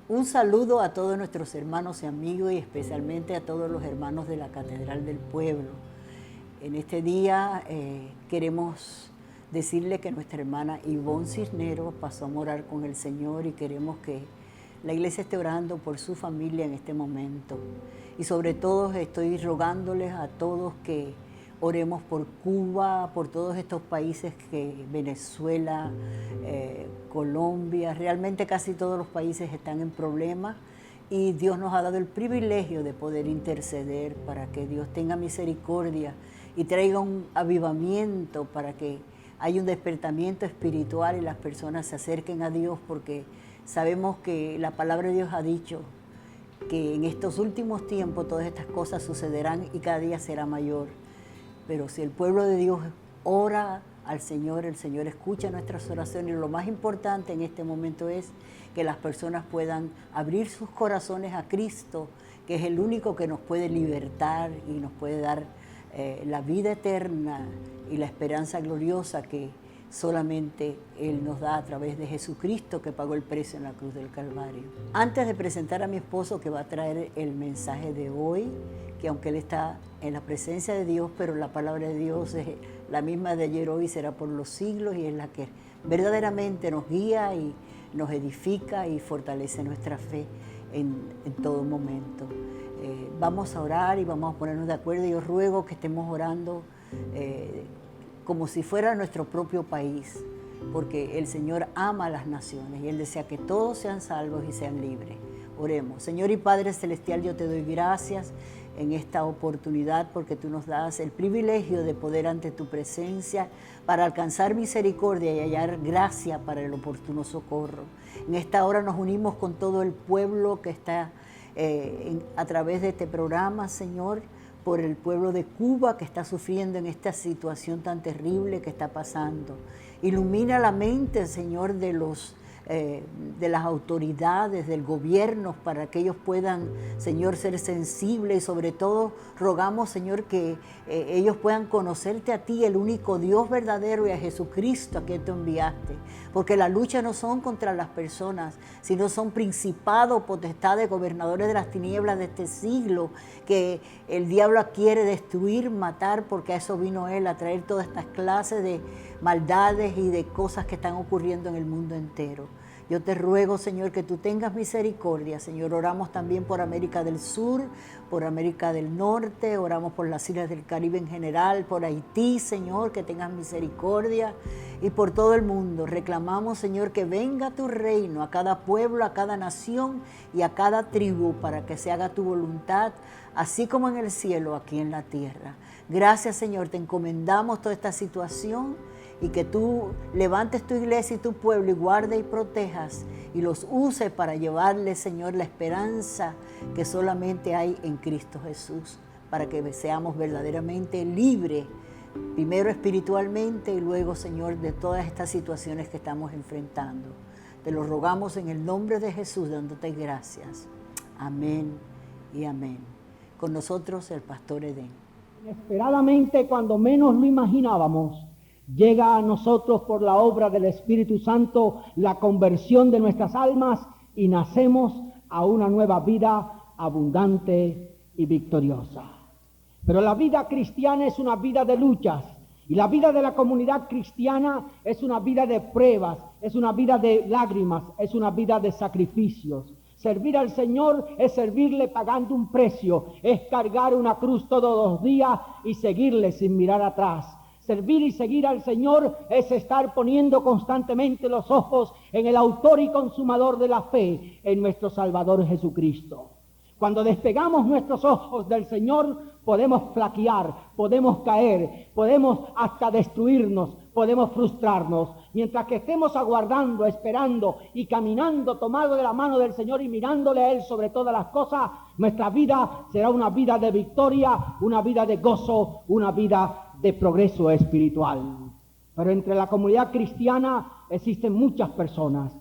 Un saludo a todos nuestros hermanos y amigos y especialmente a todos los hermanos de la Catedral del Pueblo. En este día queremos decirle que nuestra hermana Ivonne Cisneros pasó a morar con el Señor y queremos que la iglesia esté orando por su familia en este momento. Y sobre todo estoy rogándoles a todos que oremos por Cuba, por todos estos países que Venezuela, Colombia, realmente casi todos los países están en problemas y Dios nos ha dado el privilegio de poder interceder para que Dios tenga misericordia y traiga un avivamiento para que haya un despertamiento espiritual y las personas se acerquen a Dios, porque sabemos que la palabra de Dios ha dicho que en estos últimos tiempos todas estas cosas sucederán y cada día será mayor. Pero si el pueblo de Dios ora al Señor, el Señor escucha nuestras oraciones. Y lo más importante en este momento es que las personas puedan abrir sus corazones a Cristo, que es el único que nos puede libertar y nos puede dar la vida eterna y la esperanza gloriosa que solamente Él nos da a través de Jesucristo, que pagó el precio en la cruz del Calvario. Antes de presentar a mi esposo, que va a traer el mensaje de hoy, que aunque Él está en la presencia de Dios, pero la palabra de Dios es la misma de ayer, hoy, será por los siglos, y es la que verdaderamente nos guía y nos edifica y fortalece nuestra fe en todo momento. Vamos a orar y vamos a ponernos de acuerdo. Yo ruego que estemos orando como si fuera nuestro propio país, porque el Señor ama a las naciones y Él desea que todos sean salvos y sean libres. Oremos. Señor y Padre Celestial, yo te doy gracias en esta oportunidad porque tú nos das el privilegio de poder ante tu presencia para alcanzar misericordia y hallar gracia para el oportuno socorro. En esta hora nos unimos con todo el pueblo que está a través de este programa, Señor, por el pueblo de Cuba que está sufriendo en esta situación tan terrible que está pasando. Ilumina la mente, Señor, de las autoridades, del gobierno, para que ellos puedan, Señor, ser sensibles y sobre todo rogamos, Señor, que ellos puedan conocerte a ti, el único Dios verdadero, y a Jesucristo a quien tú enviaste, porque la lucha no son contra las personas, sino son principados, potestades, gobernadores de las tinieblas de este siglo, que el diablo quiere destruir, matar, porque a eso vino él, a traer todas estas clases de maldades y de cosas que están ocurriendo en el mundo entero. Yo te ruego, Señor, que tú tengas misericordia, Señor. Oramos también por América del Sur, por América del Norte, oramos por las islas del Caribe en general, por Haití, Señor, que tengas misericordia, y por todo el mundo. Reclamamos, Señor, que venga tu reino a cada pueblo, a cada nación y a cada tribu, para que se haga tu voluntad, así como en el cielo, aquí en la tierra. Gracias, Señor, te encomendamos toda esta situación, y que tú levantes tu iglesia y tu pueblo y guardes y protejas y los uses para llevarles, Señor, la esperanza que solamente hay en Cristo Jesús, para que seamos verdaderamente libres, primero espiritualmente y luego, Señor, de todas estas situaciones que estamos enfrentando. Te lo rogamos en el nombre de Jesús, dándote gracias. Amén y amén. Con nosotros el pastor Edén. Inesperadamente, cuando menos lo imaginábamos, llega a nosotros por la obra del Espíritu Santo la conversión de nuestras almas y nacemos a una nueva vida abundante y victoriosa. Pero la vida cristiana es una vida de luchas, y la vida de la comunidad cristiana es una vida de pruebas, es una vida de lágrimas, es una vida de sacrificios. Servir al Señor es servirle pagando un precio, es cargar una cruz todos los días y seguirle sin mirar atrás. Servir y seguir al Señor es estar poniendo constantemente los ojos en el autor y consumador de la fe, en nuestro Salvador Jesucristo. Cuando despegamos nuestros ojos del Señor, podemos flaquear, podemos caer, podemos hasta destruirnos, podemos frustrarnos. Mientras que estemos aguardando, esperando y caminando tomado de la mano del Señor y mirándole a Él sobre todas las cosas, nuestra vida será una vida de victoria, una vida de gozo, una vida de progreso espiritual. Pero entre la comunidad cristiana existen muchas personas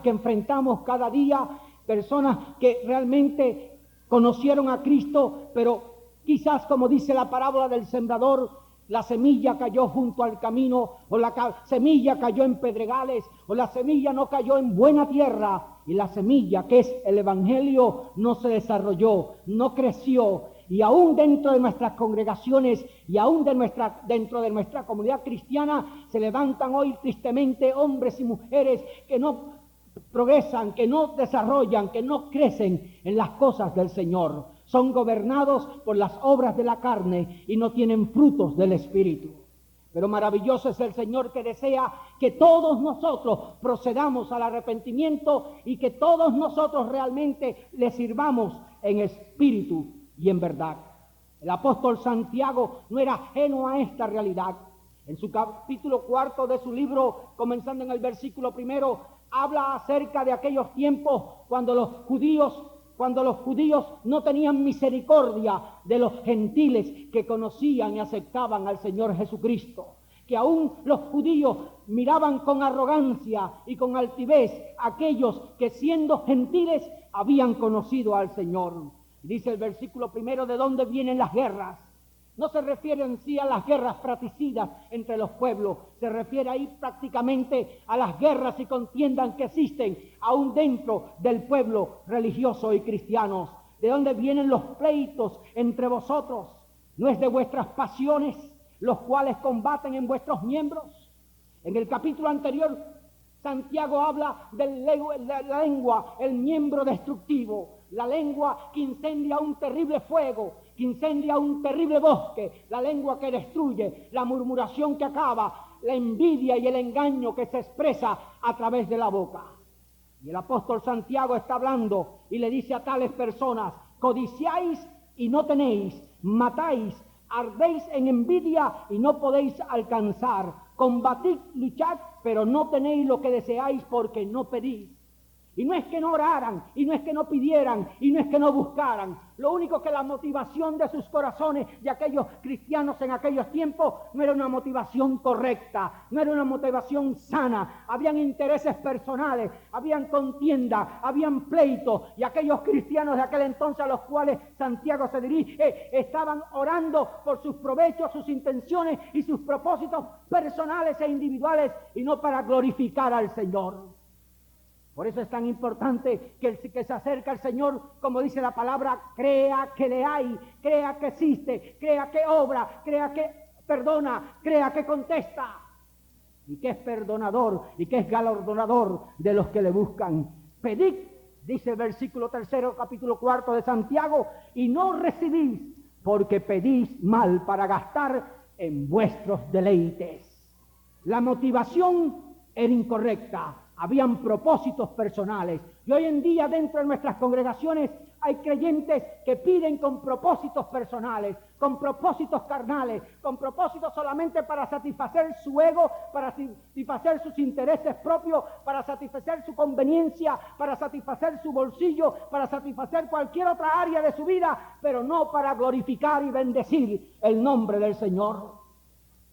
que enfrentamos cada día, personas que realmente conocieron a Cristo, pero quizás, como dice la parábola del sembrador, la semilla cayó junto al camino, o la semilla cayó en pedregales, o la semilla no cayó en buena tierra, y la semilla que es el Evangelio no se desarrolló, no creció, y aún dentro de nuestras congregaciones y aún dentro de nuestra comunidad cristiana se levantan hoy tristemente hombres y mujeres que no progresan, que no desarrollan, que no crecen en las cosas del Señor. Son gobernados por las obras de la carne y no tienen frutos del Espíritu. Pero maravilloso es el Señor que desea que todos nosotros procedamos al arrepentimiento y que todos nosotros realmente le sirvamos en espíritu y en verdad. El apóstol Santiago no era ajeno a esta realidad. En su capítulo 4 de su libro, comenzando en el versículo 1, habla acerca de aquellos tiempos cuando los judíos no tenían misericordia de los gentiles que conocían y aceptaban al Señor Jesucristo, que aún los judíos miraban con arrogancia y con altivez a aquellos que siendo gentiles habían conocido al Señor. Dice el versículo 1, ¿de dónde vienen las guerras? No se refiere en sí a las guerras fratricidas entre los pueblos, se refiere ahí prácticamente a las guerras y contiendas que existen aún dentro del pueblo religioso y cristianos. ¿De dónde vienen los pleitos entre vosotros? ¿No es de vuestras pasiones, los cuales combaten en vuestros miembros? En el capítulo anterior, Santiago habla de la lengua, el miembro destructivo, la lengua que incendia un terrible fuego, que incendia un terrible bosque, la lengua que destruye, la murmuración que acaba, la envidia y el engaño que se expresa a través de la boca. Y el apóstol Santiago está hablando y le dice a tales personas: codiciáis y no tenéis, matáis, ardéis en envidia y no podéis alcanzar, combatid, luchad, pero no tenéis lo que deseáis porque no pedís. Y no es que no oraran, y no es que no pidieran, y no es que no buscaran. Lo único que la motivación de sus corazones de aquellos cristianos en aquellos tiempos no era una motivación correcta, no era una motivación sana. Habían intereses personales, habían contienda, habían pleitos, y aquellos cristianos de aquel entonces a los cuales Santiago se dirige estaban orando por sus provechos, sus intenciones y sus propósitos personales e individuales, y no para glorificar al Señor. Por eso es tan importante que el que se acerca al Señor, como dice la palabra, crea que le hay, crea que existe, crea que obra, crea que perdona, crea que contesta, y que es perdonador y que es galardonador de los que le buscan. Pedid, dice el versículo 3, capítulo 4 de Santiago, y no recibís, porque pedís mal para gastar en vuestros deleites. La motivación era incorrecta. Habían propósitos personales. Y hoy en día dentro de nuestras congregaciones hay creyentes que piden con propósitos personales, con propósitos carnales, con propósitos solamente para satisfacer su ego, para satisfacer sus intereses propios, para satisfacer su conveniencia, para satisfacer su bolsillo, para satisfacer cualquier otra área de su vida, pero no para glorificar y bendecir el nombre del Señor.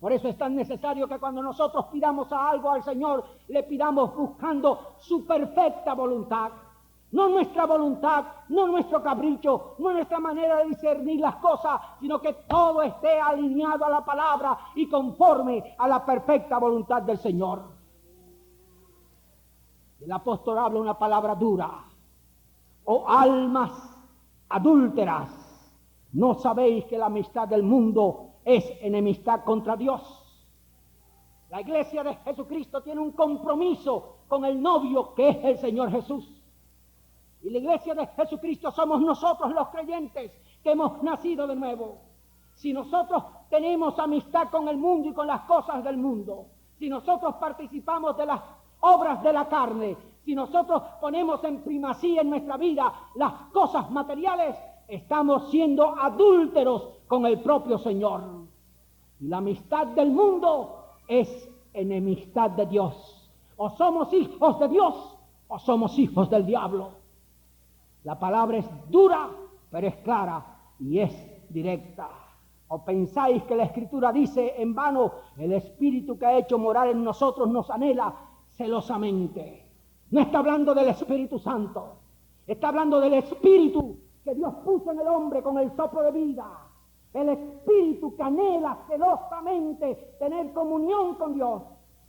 Por eso es tan necesario que cuando nosotros pidamos algo al Señor, le pidamos buscando su perfecta voluntad. No nuestra voluntad, no nuestro capricho, no nuestra manera de discernir las cosas, sino que todo esté alineado a la palabra y conforme a la perfecta voluntad del Señor. El apóstol habla una palabra dura. Oh almas adúlteras, ¿no sabéis que la amistad del mundo es enemistad contra Dios? La iglesia de Jesucristo tiene un compromiso con el novio que es el Señor Jesús. Y la iglesia de Jesucristo somos nosotros los creyentes que hemos nacido de nuevo. Si nosotros tenemos amistad con el mundo y con las cosas del mundo, si nosotros participamos de las obras de la carne, si nosotros ponemos en primacía en nuestra vida las cosas materiales, estamos siendo adúlteros con el propio Señor. Y la amistad del mundo es enemistad de Dios. O somos hijos de Dios o somos hijos del diablo. La palabra es dura, pero es clara y es directa. ¿O pensáis que la Escritura dice en vano, el Espíritu que ha hecho morar en nosotros nos anhela celosamente? No está hablando del Espíritu Santo, está hablando del Espíritu que Dios puso en el hombre con el soplo de vida. El Espíritu que anhela celosamente tener comunión con Dios,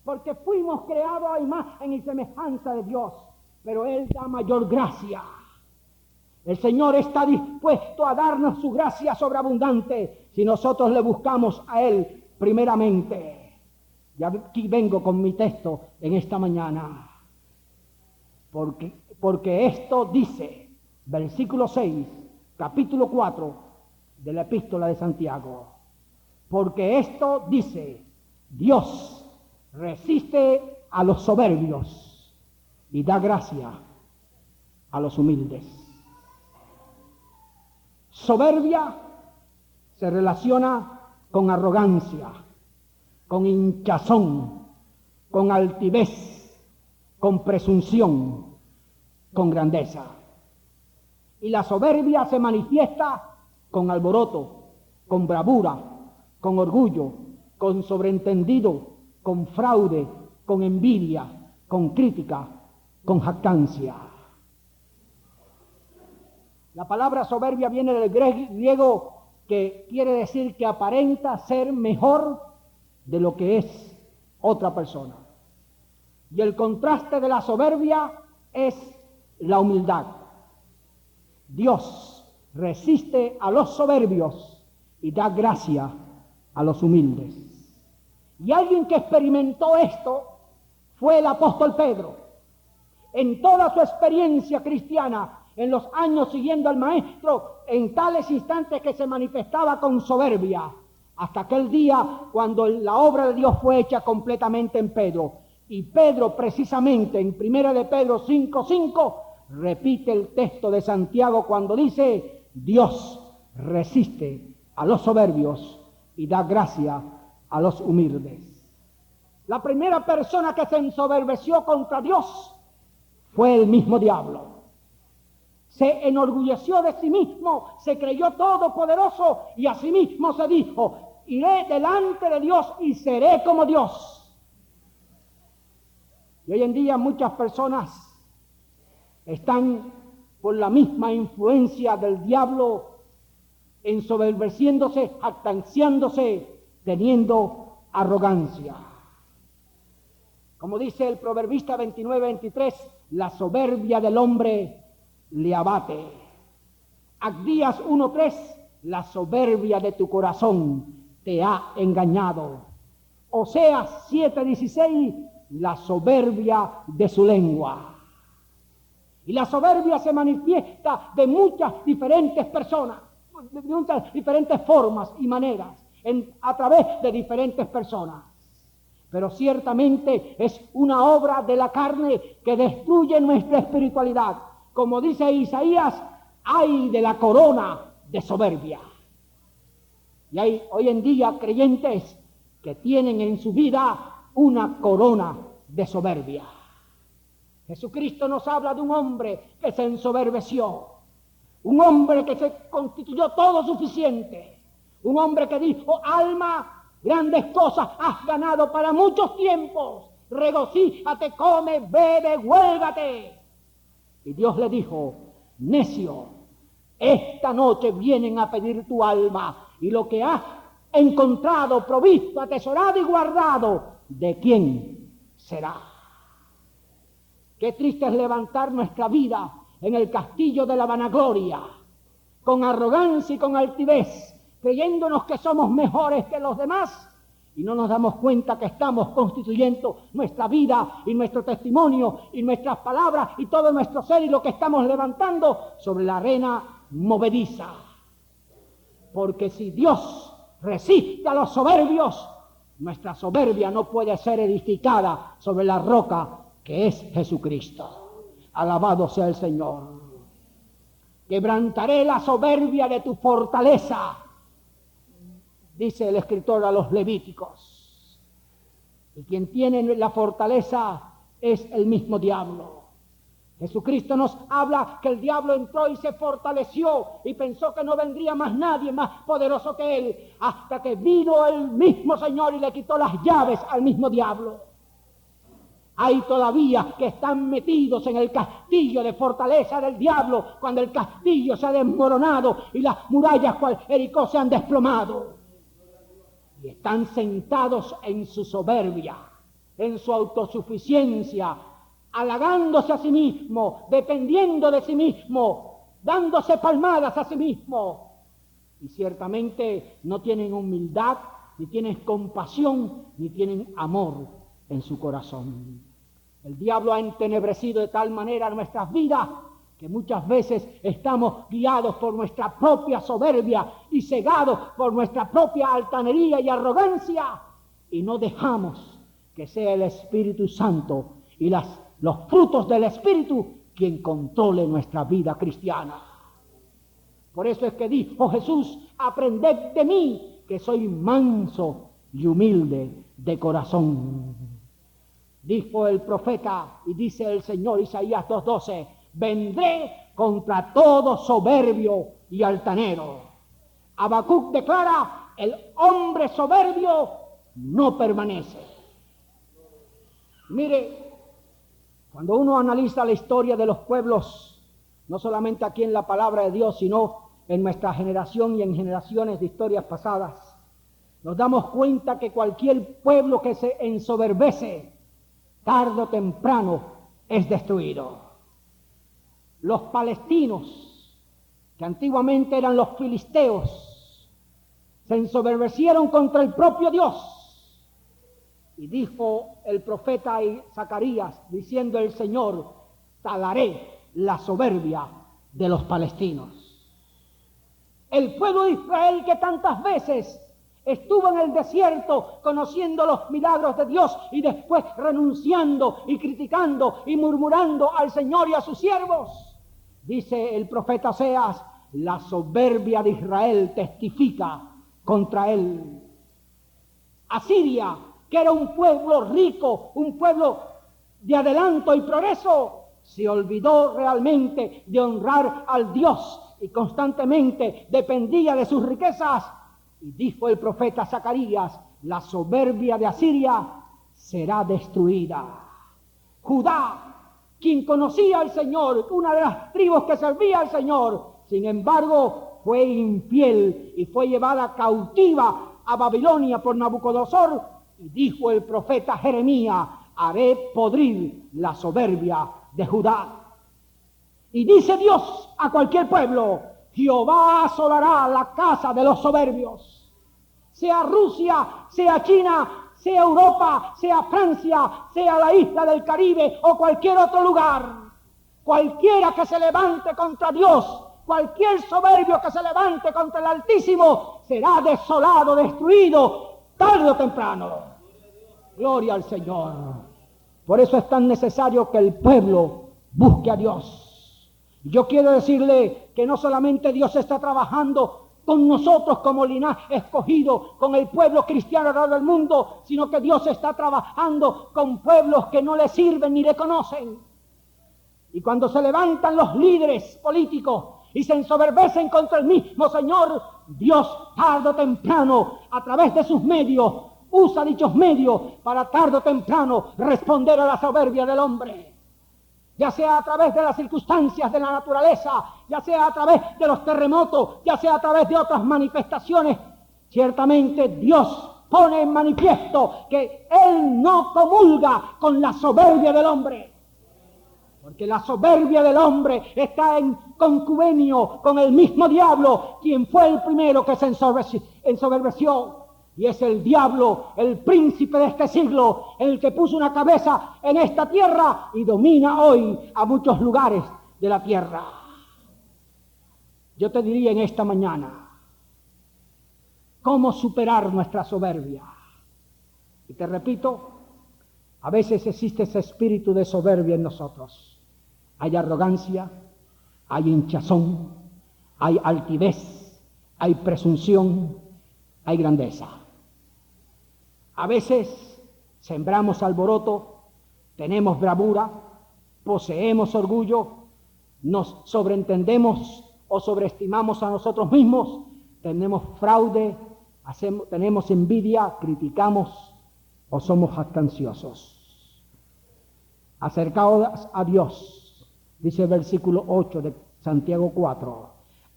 porque fuimos creados a imagen y semejanza de Dios. pero Él da mayor gracia. El Señor está dispuesto a darnos su gracia sobreabundante si nosotros le buscamos a Él primeramente. Y aquí vengo con mi texto en esta mañana. Porque esto dice, versículo 6, capítulo 4 de la epístola de Santiago. Porque esto dice, Dios resiste a los soberbios y da gracia a los humildes. Soberbia se relaciona con arrogancia, con hinchazón, con altivez, con presunción, con grandeza. Y la soberbia se manifiesta con alboroto, con bravura, con orgullo, con sobreentendido, con fraude, con envidia, con crítica, con jactancia. La palabra soberbia viene del griego, que quiere decir que aparenta ser mejor de lo que es otra persona. Y el contraste de la soberbia es la humildad. Dios resiste a los soberbios y da gracia a los humildes. Y alguien que experimentó esto fue el apóstol Pedro. En toda su experiencia cristiana, en los años siguiendo al Maestro, en tales instantes que se manifestaba con soberbia, hasta aquel día cuando la obra de Dios fue hecha completamente en Pedro. Y Pedro, precisamente en 1 de Pedro 5:5, repite el texto de Santiago cuando dice, Dios resiste a los soberbios y da gracia a los humildes. La primera persona que se ensoberbeció contra Dios fue el mismo diablo. Se enorgulleció de sí mismo, se creyó todopoderoso y a sí mismo se dijo, iré delante de Dios y seré como Dios. Y hoy en día muchas personas están por la misma influencia del diablo, ensoberbeciéndose, jactanciándose, teniendo arrogancia. Como dice el proverbista 29:23, la soberbia del hombre le abate. Abdías 1:3, la soberbia de tu corazón te ha engañado. Oseas 7:16, la soberbia de su lengua. Y la soberbia se manifiesta de muchas diferentes personas, de muchas diferentes formas y maneras, a través de diferentes personas. Pero ciertamente es una obra de la carne que destruye nuestra espiritualidad. Como dice Isaías, ay de la corona de soberbia. Y hay hoy en día creyentes que tienen en su vida una corona de soberbia. Jesucristo nos habla de un hombre que se ensoberbeció, un hombre que se constituyó todo suficiente, un hombre que dijo, alma, grandes cosas has ganado para muchos tiempos, regocíjate, come, bebe, huélgate. Y Dios le dijo, necio, esta noche vienen a pedir tu alma y lo que has encontrado, provisto, atesorado y guardado, ¿de quién será? Qué triste es levantar nuestra vida en el castillo de la vanagloria, con arrogancia y con altivez, creyéndonos que somos mejores que los demás, y no nos damos cuenta que estamos constituyendo nuestra vida y nuestro testimonio y nuestras palabras y todo nuestro ser y lo que estamos levantando sobre la arena movediza. Porque si Dios resiste a los soberbios, nuestra soberbia no puede ser edificada sobre la roca que es Jesucristo. Alabado sea el Señor. Quebrantaré la soberbia de tu fortaleza, dice el escritor a los Levíticos. Y quien tiene la fortaleza es el mismo diablo. Jesucristo nos habla que el diablo entró y se fortaleció y pensó que no vendría más nadie más poderoso que él, hasta que vino el mismo Señor y le quitó las llaves al mismo diablo. Hay todavía que están metidos en el castillo de fortaleza del diablo, cuando el castillo se ha desmoronado y las murallas cual Jericó se han desplomado. Y están sentados en su soberbia, en su autosuficiencia, halagándose a sí mismo, dependiendo de sí mismo, dándose palmadas a sí mismo. Y ciertamente no tienen humildad, ni tienen compasión, ni tienen amor en su corazón. El diablo ha entenebrecido de tal manera nuestras vidas que muchas veces estamos guiados por nuestra propia soberbia y cegados por nuestra propia altanería y arrogancia, y no dejamos que sea el Espíritu Santo y los frutos del Espíritu quien controle nuestra vida cristiana. Por eso es que dijo Jesús: aprended de mí, que soy manso y humilde de corazón. Dijo el profeta y dice el Señor, Isaías 2:12, vendré contra todo soberbio y altanero. Habacuc declara: el hombre soberbio no permanece. Mire, cuando uno analiza la historia de los pueblos, no solamente aquí en la palabra de Dios, sino en nuestra generación y en generaciones de historias pasadas, nos damos cuenta que cualquier pueblo que se ensoberbece, tarde o temprano es destruido. Los palestinos, que antiguamente eran los filisteos, se ensoberbecieron contra el propio Dios. Y dijo el profeta Zacarías, diciendo el Señor: talaré la soberbia de los palestinos. El pueblo de Israel, que tantas veces estuvo en el desierto conociendo los milagros de Dios y después renunciando y criticando y murmurando al Señor y a sus siervos, dice el profeta Oseas: la soberbia de Israel testifica contra él. Asiria, que era un pueblo rico, un pueblo de adelanto y progreso, se olvidó realmente de honrar al Dios y constantemente dependía de sus riquezas. Y dijo el profeta Zacarías: la soberbia de Asiria será destruida. Judá, quien conocía al Señor, una de las tribus que servía al Señor, sin embargo fue infiel y fue llevada cautiva a Babilonia por Nabucodonosor. Y dijo el profeta Jeremías: haré podrir la soberbia de Judá. Y dice Dios a cualquier pueblo: Jehová asolará la casa de los soberbios. Sea Rusia, sea China, sea Europa, sea Francia, sea la isla del Caribe o cualquier otro lugar. Cualquiera que se levante contra Dios, cualquier soberbio que se levante contra el Altísimo, será desolado, destruido, tarde o temprano. Gloria al Señor. Por eso es tan necesario que el pueblo busque a Dios. Yo quiero decirle que no solamente Dios está trabajando con nosotros como linaje escogido, con el pueblo cristiano alrededor del mundo, sino que Dios está trabajando con pueblos que no le sirven ni le conocen. Y cuando se levantan los líderes políticos y se ensoberbecen contra el mismo Señor, Dios tarde o temprano, a través de sus medios, usa dichos medios para tarde o temprano responder a la soberbia del hombre. Ya sea a través de las circunstancias de la naturaleza, ya sea a través de los terremotos, ya sea a través de otras manifestaciones, ciertamente Dios pone en manifiesto que Él no comulga con la soberbia del hombre. Porque la soberbia del hombre está en concubinio con el mismo diablo, quien fue el primero que se ensoberbeció. Y es el diablo, el príncipe de este siglo, el que puso una cabeza en esta tierra y domina hoy a muchos lugares de la tierra. Yo te diría en esta mañana, ¿cómo superar nuestra soberbia? Y te repito, a veces existe ese espíritu de soberbia en nosotros. Hay arrogancia, hay hinchazón, hay altivez, hay presunción, hay grandeza. A veces sembramos alboroto, tenemos bravura, poseemos orgullo, nos sobreentendemos o sobreestimamos a nosotros mismos, tenemos fraude, tenemos envidia, criticamos o somos jactanciosos. Acercaos a Dios, dice el versículo 8 de Santiago 4,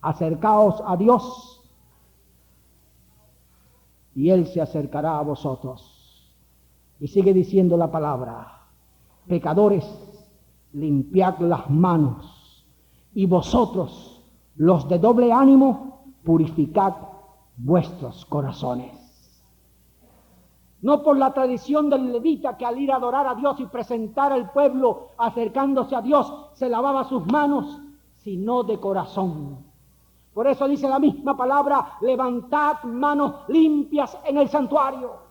acercaos a Dios y Él se acercará a vosotros. Y sigue diciendo la palabra: pecadores, limpiad las manos, y vosotros, los de doble ánimo, purificad vuestros corazones. No por la tradición del levita que al ir a adorar a Dios y presentar al pueblo acercándose a Dios se lavaba sus manos, sino de corazón. Por eso dice la misma palabra, levantad manos limpias en el santuario.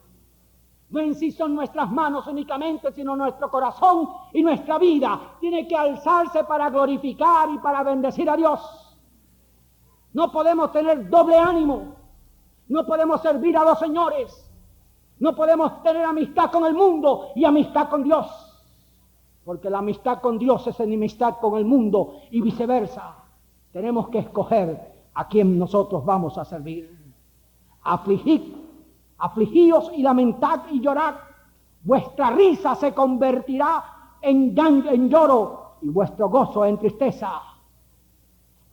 No en sí son nuestras manos únicamente, sino nuestro corazón y nuestra vida. Tiene que alzarse para glorificar y para bendecir a Dios. No podemos tener doble ánimo. No podemos servir a dos señores. No podemos tener amistad con el mundo y amistad con Dios. Porque la amistad con Dios es enemistad con el mundo y viceversa. Tenemos que escoger a quién nosotros vamos a servir. Afligíos y lamentad y llorad. Vuestra risa se convertirá en lloro y vuestro gozo en tristeza.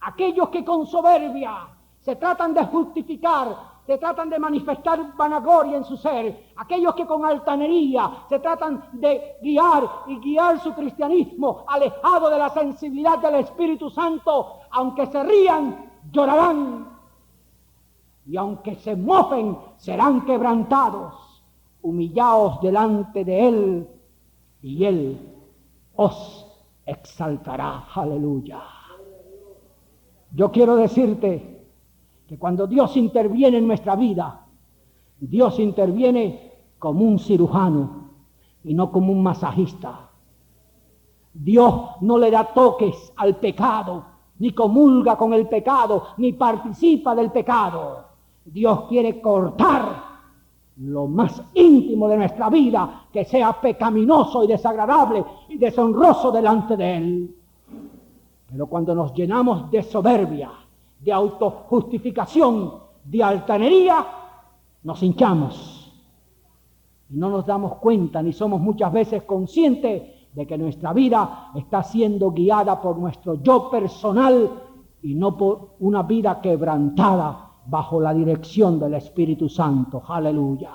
Aquellos que con soberbia se tratan de justificar, se tratan de manifestar vanagloria en su ser, aquellos que con altanería se tratan de guiar su cristianismo alejado de la sensibilidad del Espíritu Santo, aunque se rían, llorarán. Y aunque se mofen, serán quebrantados. Humillaos delante de Él, y Él os exaltará. Aleluya. Yo quiero decirte que cuando Dios interviene en nuestra vida, Dios interviene como un cirujano y no como un masajista. Dios no le da toques al pecado, ni comulga con el pecado, ni participa del pecado. Dios quiere cortar lo más íntimo de nuestra vida, que sea pecaminoso y desagradable y deshonroso delante de Él. Pero cuando nos llenamos de soberbia, de autojustificación, de altanería, nos hinchamos y no nos damos cuenta ni somos muchas veces conscientes de que nuestra vida está siendo guiada por nuestro yo personal y no por una vida quebrantada bajo la dirección del Espíritu Santo. Aleluya.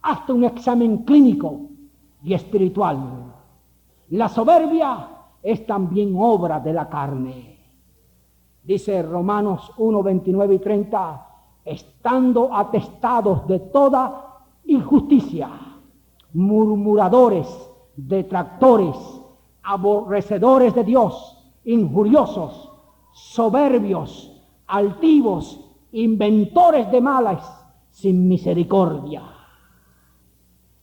Hasta un examen clínico y espiritual. La soberbia es también obra de la carne. Dice Romanos 1, 29 y 30, estando atestados de toda injusticia, murmuradores, detractores, aborrecedores de Dios, injuriosos, soberbios, altivos, inventores de males, sin misericordia.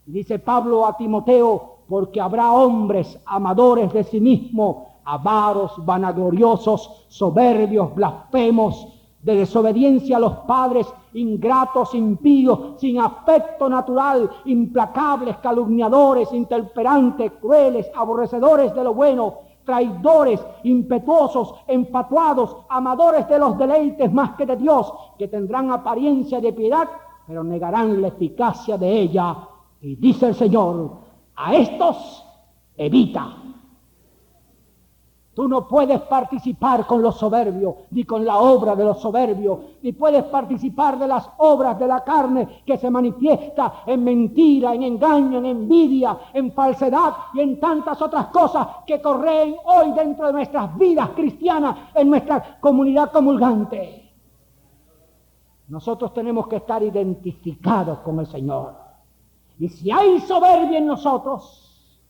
Dice Pablo a Timoteo, porque habrá hombres amadores de sí mismos, avaros, vanagloriosos, soberbios, blasfemos, de desobediencia a los padres, ingratos, impíos, sin afecto natural, implacables, calumniadores, intemperantes, crueles, aborrecedores de lo bueno, traidores, impetuosos, enfatuados, amadores de los deleites más que de Dios, que tendrán apariencia de piedad, pero negarán la eficacia de ella. Y dice el Señor, a estos evita. Tú no puedes participar con los soberbios, ni con la obra de los soberbios, ni puedes participar de las obras de la carne que se manifiesta en mentira, en engaño, en envidia, en falsedad y en tantas otras cosas que corren hoy dentro de nuestras vidas cristianas, en nuestra comunidad comulgante. Nosotros tenemos que estar identificados con el Señor. Y si hay soberbia en nosotros,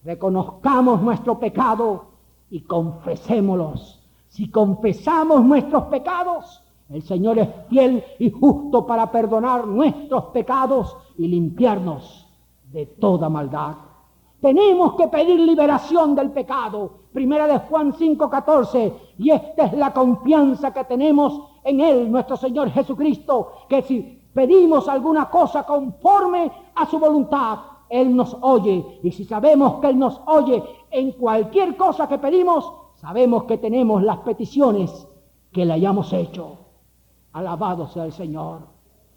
reconozcamos nuestro pecado y confesémoslos. Si confesamos nuestros pecados, el Señor es fiel y justo para perdonar nuestros pecados y limpiarnos de toda maldad. Tenemos que pedir liberación del pecado. Primera de Juan 5:14. Y esta es la confianza que tenemos en Él, nuestro Señor Jesucristo, que si pedimos alguna cosa conforme a su voluntad, Él nos oye. Y si sabemos que Él nos oye en cualquier cosa que pedimos, sabemos que tenemos las peticiones que le hayamos hecho. Alabado sea el Señor.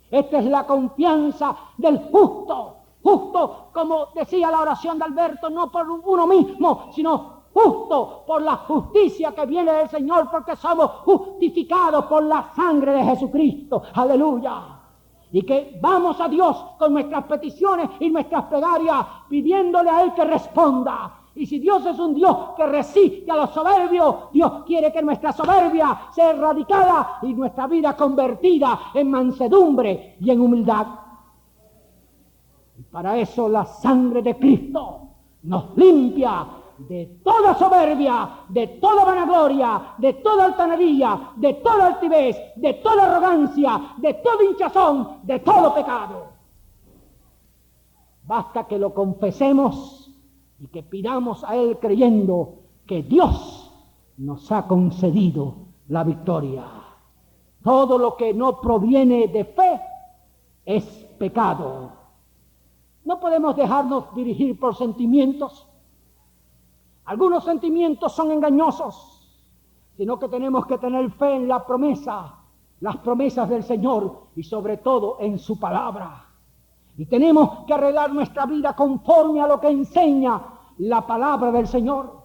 Esta es la confianza del justo. Justo, como decía la oración de Alberto, no por uno mismo, sino justo por la justicia que viene del Señor, porque somos justificados por la sangre de Jesucristo. Aleluya. Y que vamos a Dios con nuestras peticiones y nuestras plegarias, pidiéndole a Él que responda. Y si Dios es un Dios que resiste a los soberbios, Dios quiere que nuestra soberbia sea erradicada y nuestra vida convertida en mansedumbre y en humildad. Y para eso la sangre de Cristo nos limpia de toda soberbia, de toda vanagloria, de toda altanería, de toda altivez, de toda arrogancia, de toda hinchazón, de todo pecado. Basta que lo confesemos y que pidamos a Él creyendo que Dios nos ha concedido la victoria. Todo lo que no proviene de fe es pecado. No podemos dejarnos dirigir por sentimientos. Algunos sentimientos son engañosos, sino que tenemos que tener fe en la promesa, las promesas del Señor y sobre todo en su palabra. Y tenemos que arreglar nuestra vida conforme a lo que enseña la palabra del Señor.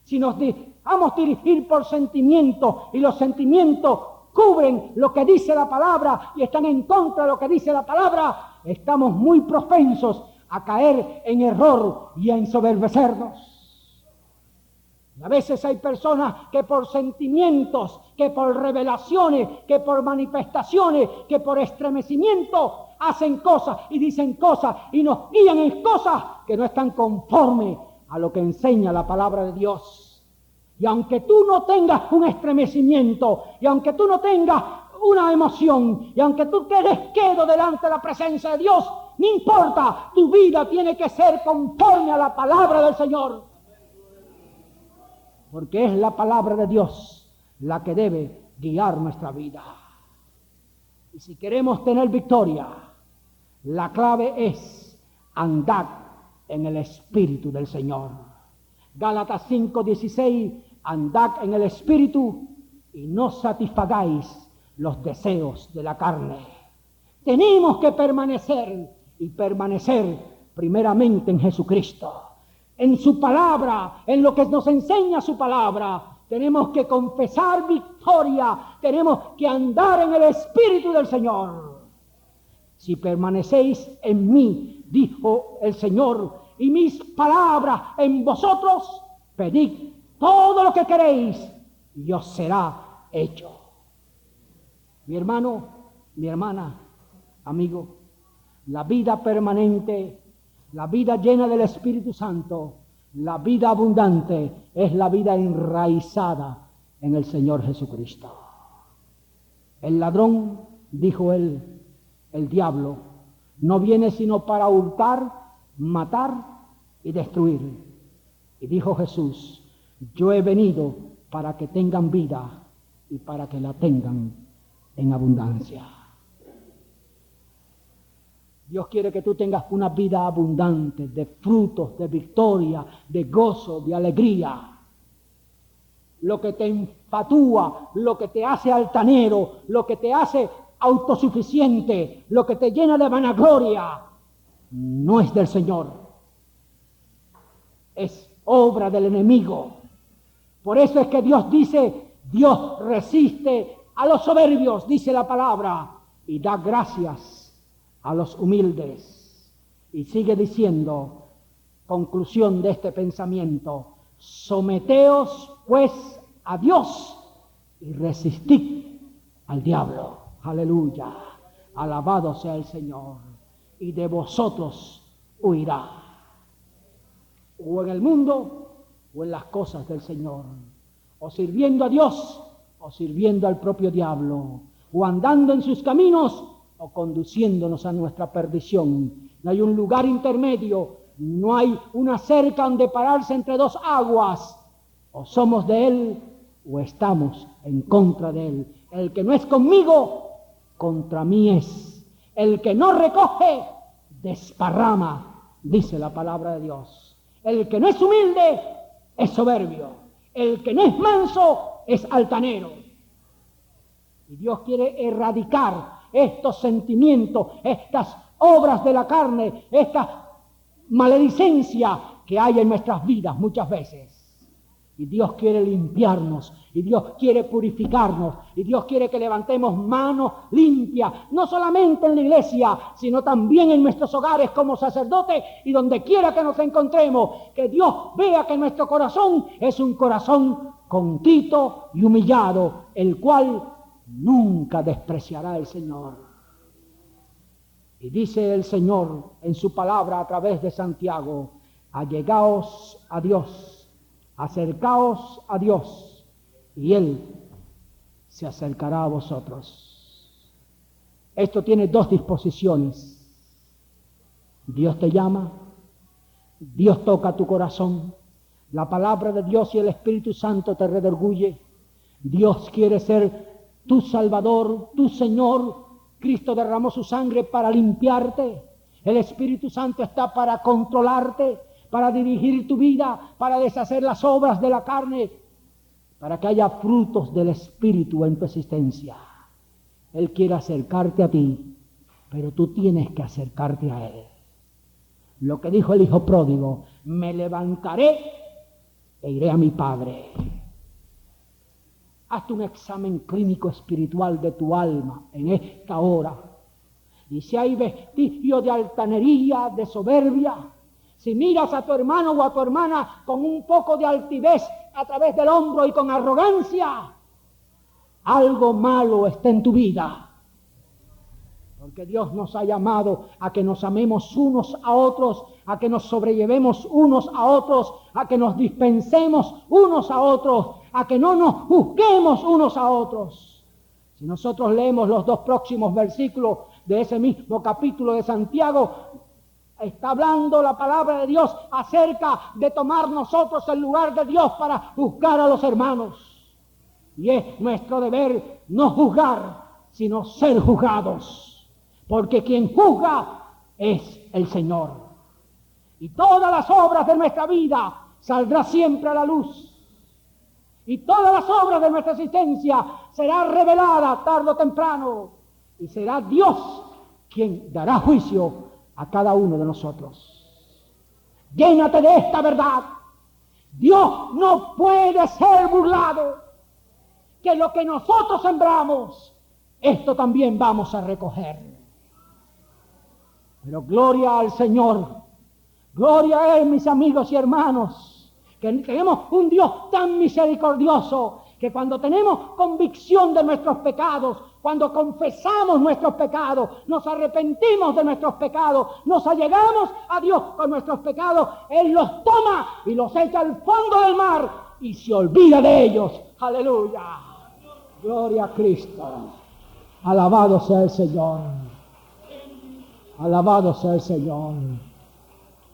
Si nos dejamos dirigir por sentimientos y los sentimientos cubren lo que dice la palabra y están en contra de lo que dice la palabra, estamos muy propensos a caer en error y a ensoberbecernos. A veces hay personas que por sentimientos, que por revelaciones, que por manifestaciones, que por estremecimiento hacen cosas y dicen cosas y nos guían en cosas que no están conformes a lo que enseña la palabra de Dios. Y aunque tú no tengas un estremecimiento, y aunque tú no tengas una emoción, y aunque tú quedes quedo delante de la presencia de Dios, no importa, tu vida tiene que ser conforme a la palabra del Señor. Porque es la palabra de Dios la que debe guiar nuestra vida. Y si queremos tener victoria, la clave es andar en el Espíritu del Señor. Gálatas 5:16, andad en el Espíritu y no satisfagáis los deseos de la carne. Tenemos que permanecer y permanecer primeramente en Jesucristo, en su palabra, en lo que nos enseña su palabra. Tenemos que confesar victoria, tenemos que andar en el Espíritu del Señor. Si permanecéis en mí, dijo el Señor, y mis palabras en vosotros, pedid todo lo que queréis y os será hecho. Mi hermano, mi hermana, amigo, la vida permanente, la vida llena del Espíritu Santo, la vida abundante es la vida enraizada en el Señor Jesucristo. El ladrón, dijo él, el diablo, no viene sino para hurtar, matar y destruir. Y dijo Jesús, yo he venido para que tengan vida y para que la tengan en abundancia. Dios quiere que tú tengas una vida abundante de frutos, de victoria, de gozo, de alegría. Lo que te enfatúa, lo que te hace altanero, lo que te hace autosuficiente, lo que te llena de vanagloria, no es del Señor. Es obra del enemigo. Por eso es que Dios dice, Dios resiste a los soberbios, dice la palabra, y da gracias a los humildes. Y sigue diciendo, conclusión de este pensamiento, someteos pues a Dios y resistid al diablo. Aleluya, alabado sea el Señor, y de vosotros huirá. O en el mundo o en las cosas del Señor, o sirviendo a Dios o sirviendo al propio diablo, o andando en sus caminos o conduciéndonos a nuestra perdición. No hay un lugar intermedio, no hay una cerca donde pararse entre dos aguas. O somos de Él o estamos en contra de Él. El que no es conmigo, contra mí es. El que no recoge, desparrama, dice la palabra de Dios. El que no es humilde, es soberbio. El que no es manso, es altanero. Y Dios quiere erradicar estos sentimientos, estas obras de la carne, esta maledicencia que hay en nuestras vidas muchas veces. Y Dios quiere limpiarnos, y Dios quiere purificarnos, y Dios quiere que levantemos manos limpias, no solamente en la iglesia, sino también en nuestros hogares como sacerdotes y donde quiera que nos encontremos, que Dios vea que nuestro corazón es un corazón contrito y humillado, el cual nunca despreciará el Señor. Y dice el Señor en su palabra a través de Santiago: allegaos a Dios, acercaos a Dios, y Él se acercará a vosotros. Esto tiene dos disposiciones. Dios te llama, Dios toca tu corazón, la palabra de Dios y el Espíritu Santo te redarguye. Dios quiere ser tu Salvador, tu Señor. Cristo derramó su sangre para limpiarte. El Espíritu Santo está para controlarte, para dirigir tu vida, para deshacer las obras de la carne, para que haya frutos del Espíritu en tu existencia. Él quiere acercarte a ti, pero tú tienes que acercarte a Él. Lo que dijo el hijo pródigo: me levantaré e iré a mi Padre. Hazte un examen clínico espiritual de tu alma en esta hora. Y si hay vestigio de altanería, de soberbia, si miras a tu hermano o a tu hermana con un poco de altivez a través del hombro y con arrogancia, algo malo está en tu vida. Porque Dios nos ha llamado a que nos amemos unos a otros, a que nos sobrellevemos unos a otros, a que nos dispensemos unos a otros, a que no nos juzguemos unos a otros. Si nosotros leemos los dos próximos versículos de ese mismo capítulo de Santiago, está hablando la palabra de Dios acerca de tomar nosotros el lugar de Dios para juzgar a los hermanos. Y es nuestro deber no juzgar, sino ser juzgados. Porque quien juzga es el Señor. Y todas las obras de nuestra vida saldrán siempre a la luz. Y todas las obras de nuestra existencia serán reveladas tarde o temprano. Y será Dios quien dará juicio a cada uno de nosotros. Llénate de esta verdad. Dios no puede ser burlado. Que lo que nosotros sembramos, esto también vamos a recoger. Pero gloria al Señor. Gloria a Él, mis amigos y hermanos, que tenemos un Dios tan misericordioso, que cuando tenemos convicción de nuestros pecados, cuando confesamos nuestros pecados, nos arrepentimos de nuestros pecados, nos allegamos a Dios con nuestros pecados, Él los toma y los echa al fondo del mar y se olvida de ellos. ¡Aleluya! Gloria a Cristo. Alabado sea el Señor. Alabado sea el Señor.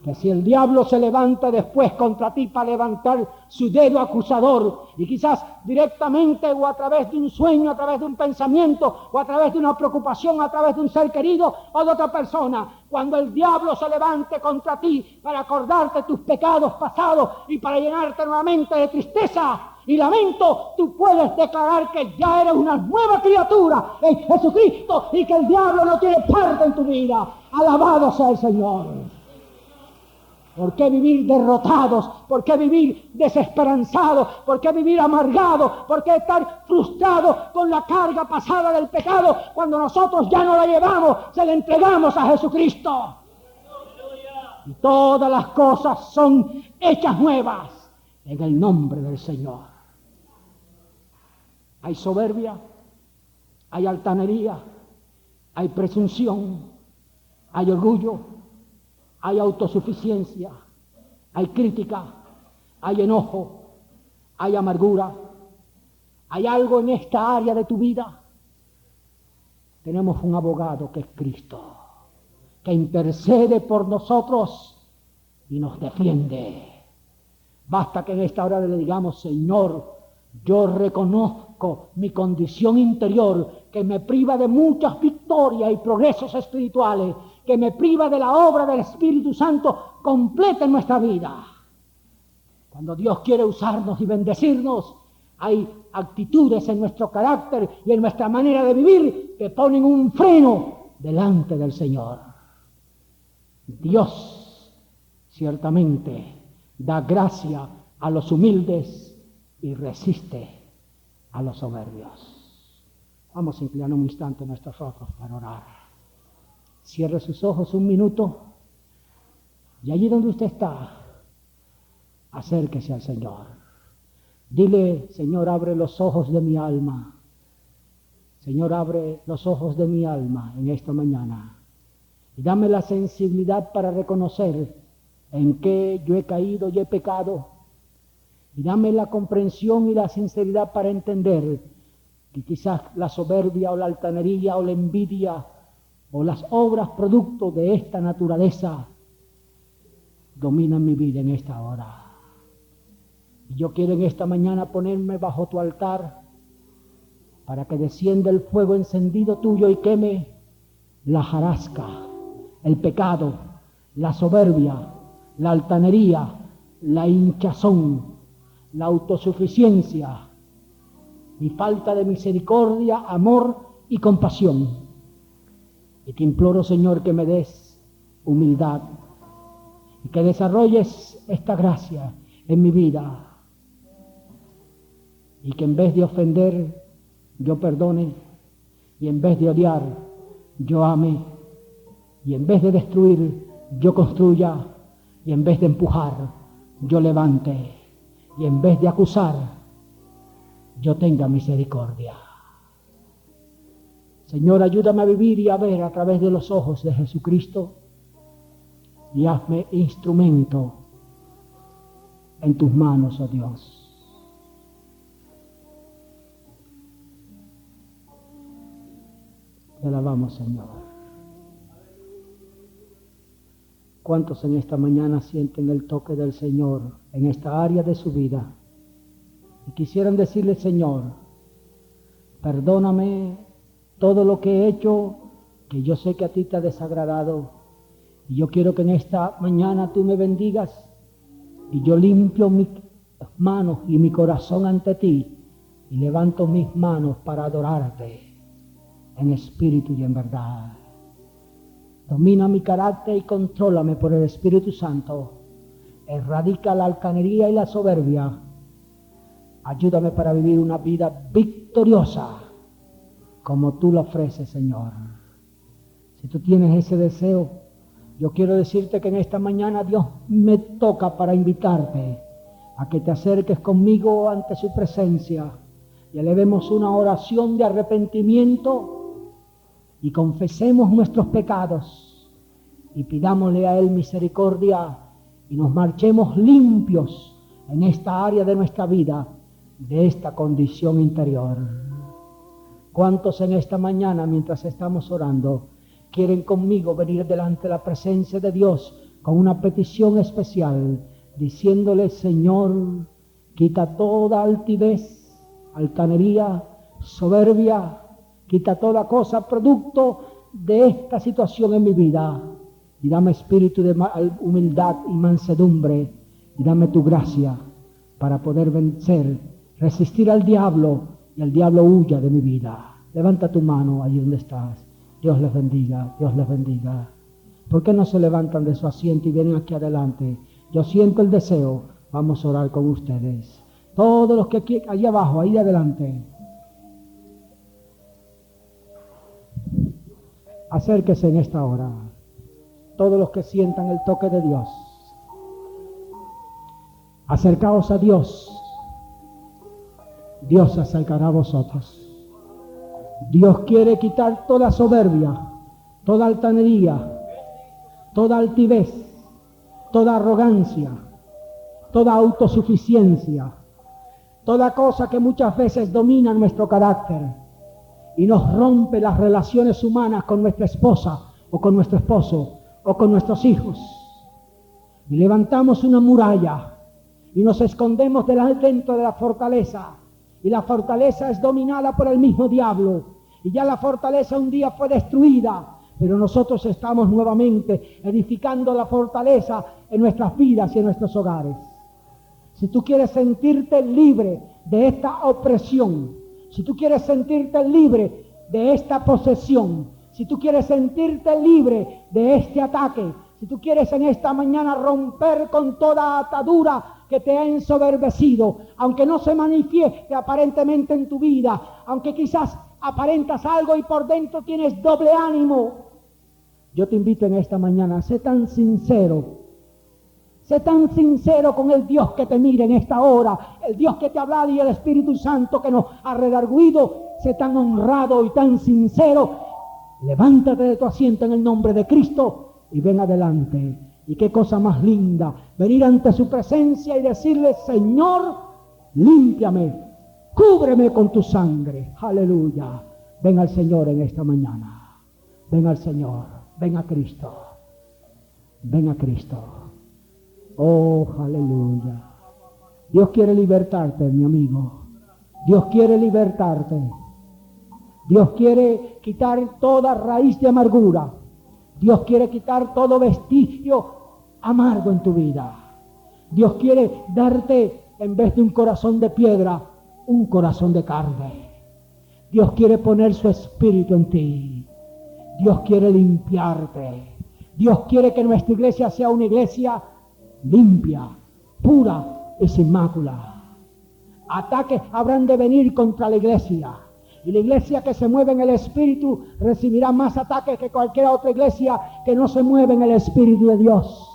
Que si el diablo se levanta después contra ti para levantar su dedo acusador, y quizás directamente o a través de un sueño, a través de un pensamiento, o a través de una preocupación, a través de un ser querido o de otra persona, cuando el diablo se levante contra ti para acordarte tus pecados pasados y para llenarte nuevamente de tristeza y lamento, tú puedes declarar que ya eres una nueva criatura en Jesucristo y que el diablo no tiene parte en tu vida. Alabado sea el Señor. ¿Por qué vivir derrotados? ¿Por qué vivir desesperanzados? ¿Por qué vivir amargados? ¿Por qué estar frustrados con la carga pasada del pecado cuando nosotros ya no la llevamos, se la entregamos a Jesucristo? Y todas las cosas son hechas nuevas en el nombre del Señor. Hay soberbia, hay altanería, hay presunción, hay orgullo, hay autosuficiencia, hay crítica, hay enojo, hay amargura. ¿Hay algo en esta área de tu vida? Tenemos un abogado que es Cristo, que intercede por nosotros y nos defiende. Basta que en esta hora le digamos: Señor, yo reconozco mi condición interior que me priva de muchas victorias y progresos espirituales, que me priva de la obra del Espíritu Santo completa en nuestra vida. Cuando Dios quiere usarnos y bendecirnos, hay actitudes en nuestro carácter y en nuestra manera de vivir que ponen un freno delante del Señor. Dios ciertamente da gracia a los humildes y resiste a los soberbios. Vamos a inclinar un instante nuestros ojos para orar. Cierre sus ojos un minuto y allí donde usted está, acérquese al Señor. Dile: Señor, abre los ojos de mi alma. Señor, abre los ojos de mi alma en esta mañana y dame la sensibilidad para reconocer en qué yo he caído y he pecado, y dame la comprensión y la sinceridad para entender que quizás la soberbia o la altanería o la envidia o las obras producto de esta naturaleza dominan mi vida en esta hora. Y yo quiero en esta mañana ponerme bajo tu altar para que descienda el fuego encendido tuyo y queme la jarasca, el pecado, la soberbia, la altanería, la hinchazón, la autosuficiencia, mi falta de misericordia, amor y compasión. Y te imploro, Señor, que me des humildad y que desarrolles esta gracia en mi vida. Y que en vez de ofender, yo perdone, y en vez de odiar, yo ame, y en vez de destruir, yo construya, y en vez de empujar, yo levante, y en vez de acusar, yo tenga misericordia. Señor, ayúdame a vivir y a ver a través de los ojos de Jesucristo, y hazme instrumento en tus manos, oh Dios. Te alabamos, Señor. ¿Cuántos en esta mañana sienten el toque del Señor en esta área de su vida? Y quisieran decirle: Señor, perdóname todo lo que he hecho, que yo sé que a ti te ha desagradado. Y yo quiero que en esta mañana tú me bendigas. Y yo limpio mis manos y mi corazón ante ti. Y levanto mis manos para adorarte en espíritu y en verdad. Domina mi carácter y contrólame por el Espíritu Santo. Erradica la altanería y la soberbia. Ayúdame para vivir una vida victoriosa como tú lo ofreces, Señor. Si tú tienes ese deseo, yo quiero decirte que en esta mañana Dios me toca para invitarte a que te acerques conmigo ante su presencia y elevemos una oración de arrepentimiento y confesemos nuestros pecados y pidámosle a Él misericordia y nos marchemos limpios en esta área de nuestra vida, de esta condición interior. ¿Cuántos en esta mañana, mientras estamos orando, quieren conmigo venir delante de la presencia de Dios con una petición especial, diciéndole: Señor, quita toda altivez, altanería, soberbia, quita toda cosa producto de esta situación en mi vida, y dame espíritu de humildad y mansedumbre, y dame tu gracia para poder vencer, resistir al diablo, y el diablo huya de mi vida. Levanta tu mano allí donde estás. Dios les bendiga, Dios les bendiga. ¿Por qué no se levantan de su asiento y vienen aquí adelante? Yo siento el deseo. Vamos a orar con ustedes. Todos los que aquí, allí abajo, ahí adelante. Acérquese en esta hora. Todos los que sientan el toque de Dios. Acercaos a Dios. Dios se acercará a vosotros. Dios quiere quitar toda soberbia, toda altanería, toda altivez, toda arrogancia, toda autosuficiencia, toda cosa que muchas veces domina nuestro carácter y nos rompe las relaciones humanas con nuestra esposa o con nuestro esposo o con nuestros hijos. Y levantamos una muralla y nos escondemos dentro de la fortaleza. Y la fortaleza es dominada por el mismo diablo. Y ya la fortaleza un día fue destruida, pero nosotros estamos nuevamente edificando la fortaleza en nuestras vidas y en nuestros hogares. Si tú quieres sentirte libre de esta opresión, si tú quieres sentirte libre de esta posesión, si tú quieres sentirte libre de este ataque, si tú quieres en esta mañana romper con toda atadura que te ha ensoberbecido, aunque no se manifieste aparentemente en tu vida, aunque quizás aparentas algo y por dentro tienes doble ánimo. Yo te invito en esta mañana, sé tan sincero con el Dios que te mira en esta hora, el Dios que te ha hablado y el Espíritu Santo que nos ha redarguido. Sé tan honrado y tan sincero. Levántate de tu asiento en el nombre de Cristo y ven adelante. Y qué cosa más linda, venir ante su presencia y decirle: Señor, límpiame, cúbreme con tu sangre. Aleluya. Ven al Señor en esta mañana. Ven al Señor. Ven a Cristo. Ven a Cristo. Oh, aleluya. Dios quiere libertarte, mi amigo. Dios quiere libertarte. Dios quiere quitar toda raíz de amargura. Dios quiere quitar todo vestigio amargo en tu vida. Dios quiere darte, en vez de un corazón de piedra, un corazón de carne. Dios quiere poner su espíritu en ti. Dios quiere limpiarte. Dios quiere que nuestra iglesia sea una iglesia limpia, pura y sin mácula. Ataques habrán de venir contra la iglesia. Y la iglesia que se mueve en el Espíritu recibirá más ataques que cualquier otra iglesia que no se mueve en el Espíritu de Dios.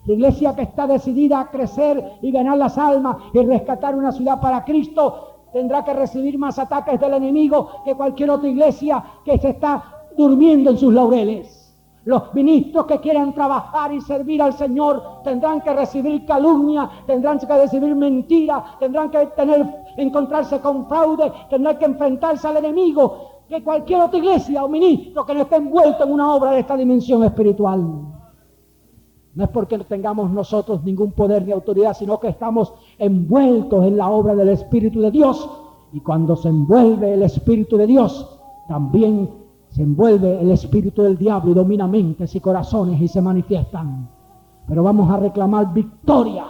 La iglesia que está decidida a crecer y ganar las almas y rescatar una ciudad para Cristo tendrá que recibir más ataques del enemigo que cualquier otra iglesia que se está durmiendo en sus laureles. Los ministros que quieran trabajar y servir al Señor tendrán que recibir calumnia, tendrán que recibir mentira, tendrán que encontrarse con fraude, tendrán que enfrentarse al enemigo, que cualquier otra iglesia o ministro que no esté envuelto en una obra de esta dimensión espiritual. No es porque no tengamos nosotros ningún poder ni autoridad, sino que estamos envueltos en la obra del Espíritu de Dios. Y cuando se envuelve el Espíritu de Dios, también se envuelve el espíritu del diablo y domina mentes y corazones y se manifiestan. Pero vamos a reclamar victoria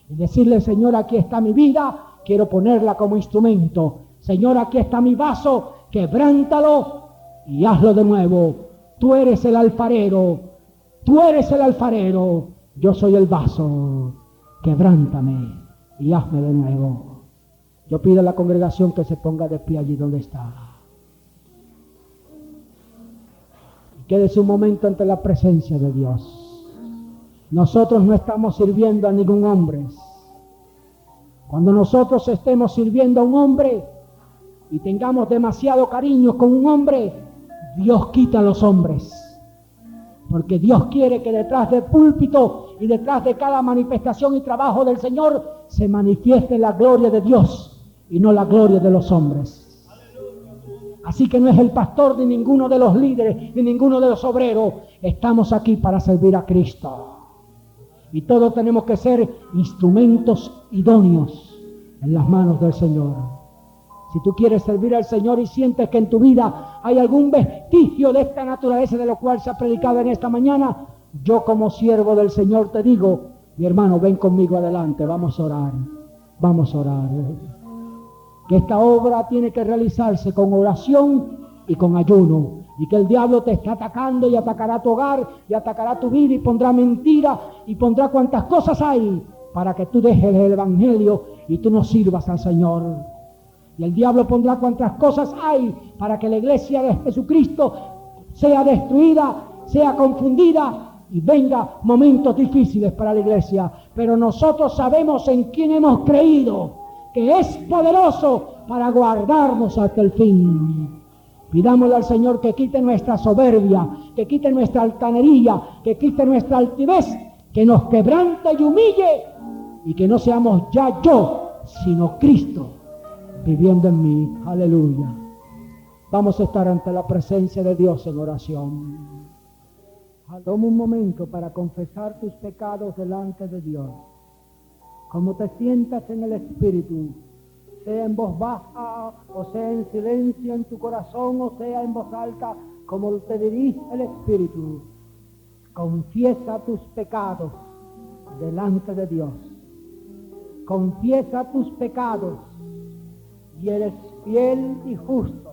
y decirle: Señor, aquí está mi vida, quiero ponerla como instrumento. Señor, aquí está mi vaso, quebrántalo y hazlo de nuevo. Tú eres el alfarero, yo soy el vaso, quebrántame y hazme de nuevo. Yo pido a la congregación que se ponga de pie allí donde está. Quédese un momento ante la presencia de Dios. Nosotros no estamos sirviendo a ningún hombre. Cuando nosotros estemos sirviendo a un hombre y tengamos demasiado cariño con un hombre, Dios quita a los hombres. Porque Dios quiere que detrás del púlpito y detrás de cada manifestación y trabajo del Señor se manifieste la gloria de Dios y no la gloria de los hombres. Así que no es el pastor ni ninguno de los líderes ni ninguno de los obreros. Estamos aquí para servir a Cristo. Y todos tenemos que ser instrumentos idóneos en las manos del Señor. Si tú quieres servir al Señor y sientes que en tu vida hay algún vestigio de esta naturaleza de lo cual se ha predicado en esta mañana, yo como siervo del Señor te digo: mi hermano, ven conmigo adelante, vamos a orar. Vamos a orar. Que esta obra tiene que realizarse con oración y con ayuno, y que el diablo te está atacando y atacará tu hogar y atacará tu vida y pondrá mentira y pondrá cuantas cosas hay para que tú dejes el evangelio y tú no sirvas al Señor. Y el diablo pondrá cuantas cosas hay para que la iglesia de Jesucristo sea destruida, sea confundida y venga momentos difíciles para la iglesia. Pero nosotros sabemos en quién hemos creído, que es poderoso para guardarnos hasta el fin. Pidámosle al Señor que quite nuestra soberbia, que quite nuestra altanería, que quite nuestra altivez, que nos quebrante y humille, y que no seamos ya yo, sino Cristo viviendo en mí. Aleluya. Vamos a estar ante la presencia de Dios en oración. Toma un momento para confesar tus pecados delante de Dios. Como te sientas en el Espíritu, sea en voz baja o sea en silencio en tu corazón o sea en voz alta, como te dirige el Espíritu, confiesa tus pecados delante de Dios. Confiesa tus pecados y eres fiel y justo.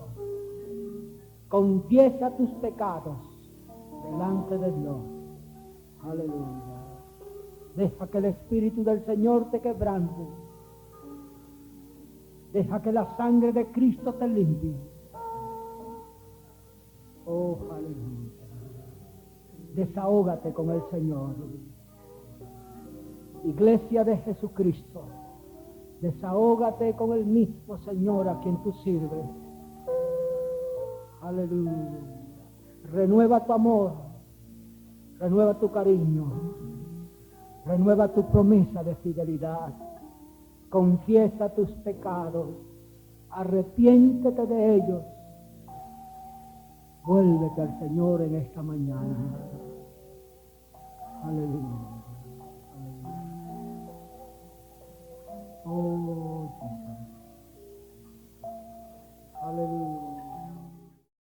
Confiesa tus pecados delante de Dios. Aleluya. Deja que el Espíritu del Señor te quebrante. Deja que la sangre de Cristo te limpie. Oh, aleluya. Desahógate con el Señor. Iglesia de Jesucristo, desahógate con el mismo Señor a quien tú sirves. Aleluya. Renueva tu amor, renueva tu cariño, renueva tu promesa de fidelidad. Confiesa tus pecados, arrepiéntete de ellos. Vuélvete al Señor en esta mañana. Aleluya.